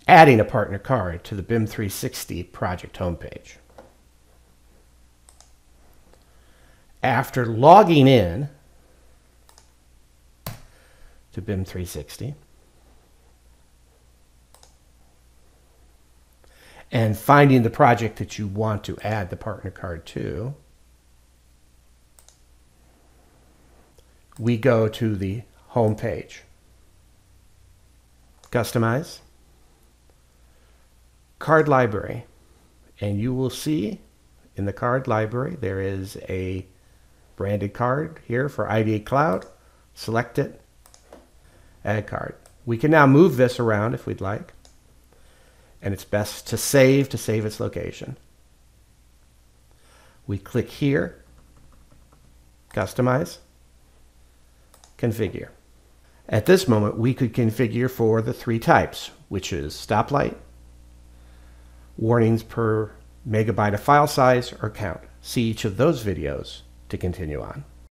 adding a partner card to the BIM 360 project homepage. After logging in to BIM 360 and finding the project that you want to add the partner card to, we go to the home page. Customize, card library, and you will see in the card library there is a branded card here for Ideate Cloud. Select it, add card. We can now move this around if we'd like, and it's best to save its location. We click here, customize, configure. At this moment, we could configure for the 3 types, which is stoplight, warnings per megabyte of file size, or count. See each of those videos to continue on.